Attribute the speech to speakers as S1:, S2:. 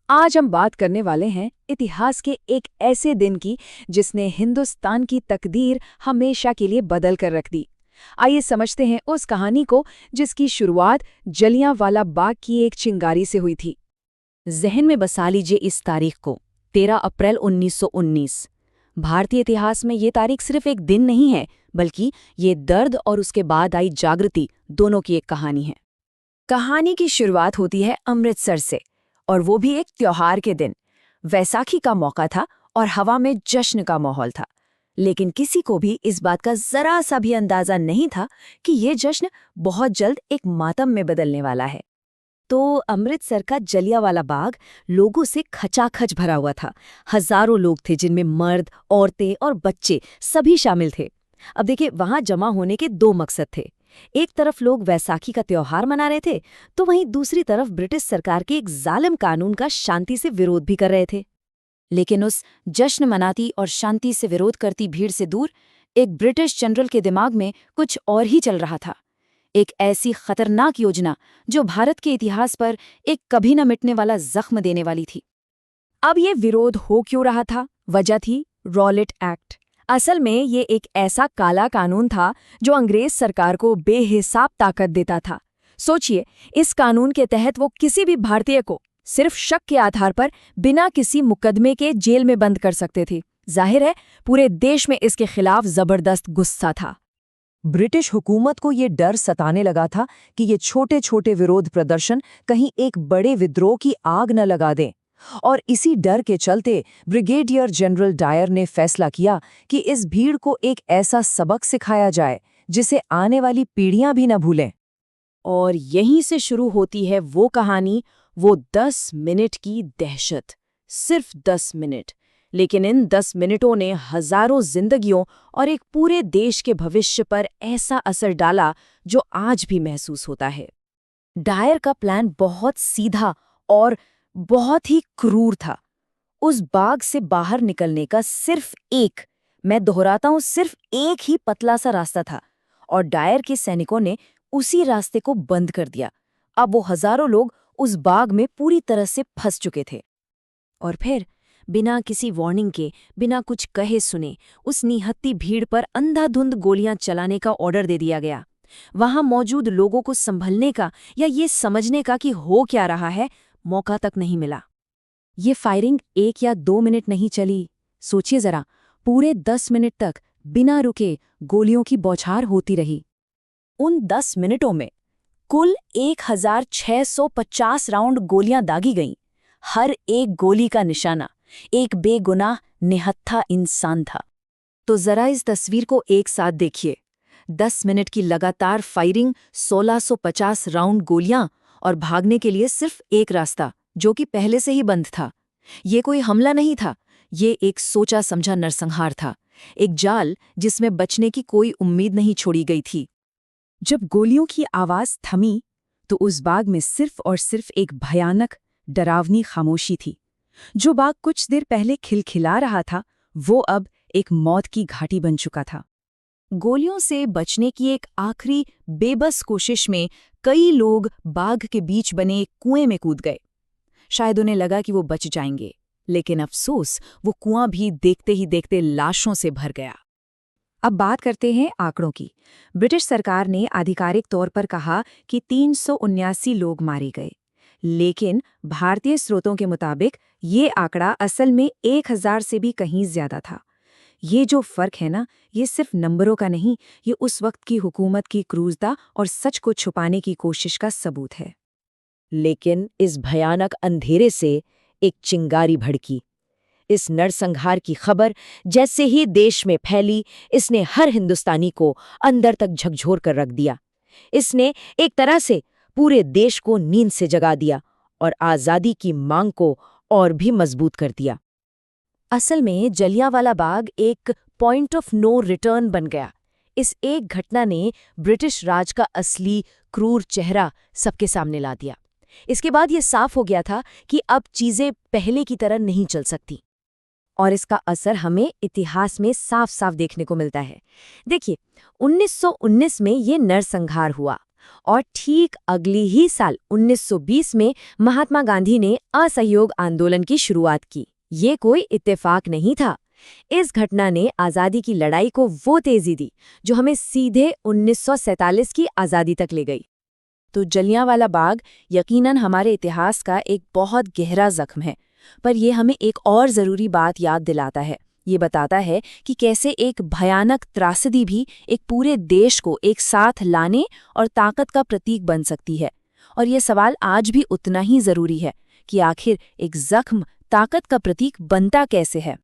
S1: आज हम बात करने वाले हैं इतिहास के एक ऐसे दिन की जिसने हिंदुस्तान की तकदीर हमेशा के लिए बदल कर रख दी। आइए समझते हैं उस कहानी को जिसकी शुरुआत जलियांवाला बाग की एक चिंगारी से हुई थी।
S2: जहन में बसा लीजिए इस तारीख को, 13 अप्रैल 1919। भारतीय इतिहास में ये तारीख सिर्फ एक दिन नहीं है, बल्कि ये दर्द और उसके बाद आई जागृति दोनों की एक कहानी है।
S1: कहानी की शुरुआत होती है अमृतसर से, और वो भी एक त्योहार के दिन। वैसाखी का मौका था और हवा में जश्न का माहौल था। लेकिन किसी को भी इस बात का जरा सा भी अंदाजा नहीं था कि ये जश्न बहुत जल्द एक मातम में बदलने वाला है। तो अमृतसर का जलियांवाला बाग लोगों से खचाखच भरा हुआ था। हजारों लोग थे जिनमें मर्द, औरतें और बच्चे सभी शामिल थे। अब देखिए, वहां जमा होने के दो मकसद थे। एक तरफ लोग वैसाखी का त्योहार मना रहे थे, तो वहीं दूसरी तरफ ब्रिटिश सरकार के एक जालिम कानून का शांति से विरोध भी कर रहे थे। लेकिन उस जश्न मनाती और शांति से विरोध करती भीड़ से दूर एक ब्रिटिश जनरल के दिमाग में कुछ और ही चल रहा था। एक ऐसी खतरनाक योजना जो भारत के इतिहास पर एक कभी न मिटने वाला जख्म देने वाली थी।
S2: अब ये विरोध हो क्यों रहा था? वजह थी रॉलेट एक्ट। असल में ये एक ऐसा काला कानून था जो अंग्रेज सरकार को बेहिसाब ताकत देता था। सोचिए, इस कानून के तहत वो किसी भी भारतीय को सिर्फ शक के आधार पर बिना किसी मुकदमे के जेल में बंद कर सकते थे। जाहिर है, पूरे देश में इसके खिलाफ जबरदस्त गुस्सा था।
S3: ब्रिटिश हुकूमत को ये डर सताने लगा था कि ये छोटे छोटे विरोध प्रदर्शन कहीं एक बड़े विद्रोह की आग न लगा दें, और इसी डर के चलते ब्रिगेडियर जनरल डायर ने फैसला किया कि इस भीड़ को एक ऐसा सबक सिखाया जाए जिसे आने वाली पीढ़ियां भी न भूलें।
S2: और यहीं से शुरू होती है वो कहानी, वो 10 मिनट की दहशत। सिर्फ 10 मिनट, लेकिन इन 10 मिनटों ने हजारों जिंदगियों और एक पूरे देश के भविष्य पर ऐसा असर डाला जो आज भी महसूस होता है। डायर का प्लान बहुत सीधा और बहुत ही क्रूर था। उस बाग से बाहर निकलने का सिर्फ एक, मैं दोहराता हूं, सिर्फ एक ही पतला सा रास्ता था, और डायर के सैनिकों ने उसी रास्ते को बंद कर दिया। अब वो हजारों लोग उस बाग में पूरी तरह से फंस चुके थे। और फिर बिना किसी वार्निंग के, बिना कुछ कहे सुने, उस निहत्ती भीड़ पर अंधाधुंध गोलियां चलाने का ऑर्डर दे दिया गया। वहां मौजूद लोगों को संभलने का या ये समझने का कि हो क्या रहा है मौका तक नहीं मिला। ये फायरिंग 1 या 2 मिनट नहीं चली। सोचिए जरा, पूरे 10 मिनट तक बिना रुके गोलियों की बौछार होती रही। उन 10 मिनटों में कुल 1650 राउंड गोलियां दागी गईं। हर एक गोली का निशाना एक बेगुनाह निहत्था इंसान था। तो जरा इस तस्वीर को एक साथ देखिए। 10 मिनट की लगातार फायरिंग, 1650 राउंड गोलियां, और भागने के लिए सिर्फ एक रास्ता जो कि पहले से ही बंद था। ये कोई हमला नहीं था, ये एक सोचा समझा नरसंहार था, एक जाल जिसमें बचने की कोई उम्मीद नहीं छोड़ी गई थी।
S1: जब गोलियों की आवाज थमी तो उस बाग में सिर्फ और सिर्फ एक भयानक, डरावनी खामोशी थी। जो बाग कुछ देर पहले खिलखिला रहा था, वो अब एक मौत की घाटी बन चुका था।
S2: गोलियों से बचने की एक आखिरी बेबस कोशिश में कई लोग बाग के बीच बने एक कुएं में कूद गए। शायद उन्हें लगा कि वो बच जाएंगे, लेकिन अफसोस, वो कुआं भी देखते ही देखते लाशों से भर गया।
S1: अब बात करते हैं आंकड़ों की। ब्रिटिश सरकार ने आधिकारिक तौर पर कहा कि 379 लोग मारे गए, लेकिन भारतीय स्रोतों के मुताबिक ये आंकड़ा असल में 1000 से भी कहीं ज्यादा था। ये जो फर्क है ना, ये सिर्फ नंबरों का नहीं, ये उस वक्त की हुकूमत की क्रूरता और सच को छुपाने की कोशिश का सबूत है।
S3: लेकिन इस भयानक अंधेरे से एक चिंगारी भड़की। इस नरसंहार की खबर जैसे ही देश में फैली, इसने हर हिंदुस्तानी को अंदर तक झकझोर कर रख दिया। इसने एक तरह से पूरे देश को नींद से जगा दिया और आज़ादी की मांग को और भी मजबूत कर दिया।
S2: असल में जलियांवाला बाग एक पॉइंट ऑफ नो रिटर्न बन गया। इस एक घटना ने ब्रिटिश राज का असली क्रूर चेहरा सबके सामने ला दिया। इसके बाद ये साफ हो गया था कि अब चीजें पहले की तरह नहीं चल सकती। और इसका असर हमें इतिहास में साफ साफ देखने को मिलता है। देखिए, 1919 में ये नरसंहार हुआ।
S1: और ठीक अगली ही साल 1920 में महात्मा गांधी ने असहयोग आंदोलन की शुरुआत की। ये कोई इत्तेफाक नहीं था। इस घटना ने आज़ादी की लड़ाई को वो तेजी दी जो हमें सीधे 1947 की आज़ादी तक ले गई।
S2: तो जलियांवाला बाग यकीनन हमारे इतिहास का एक बहुत गहरा जख्म है, पर यह हमें एक और ज़रूरी बात याद दिलाता है। ये बताता है कि कैसे एक भयानक त्रासदी भी एक पूरे देश को एक साथ लाने और ताकत का प्रतीक बन सकती है। और ये सवाल आज भी उतना ही ज़रूरी है कि आखिर एक जख्म ताकत का प्रतीक बनता कैसे है।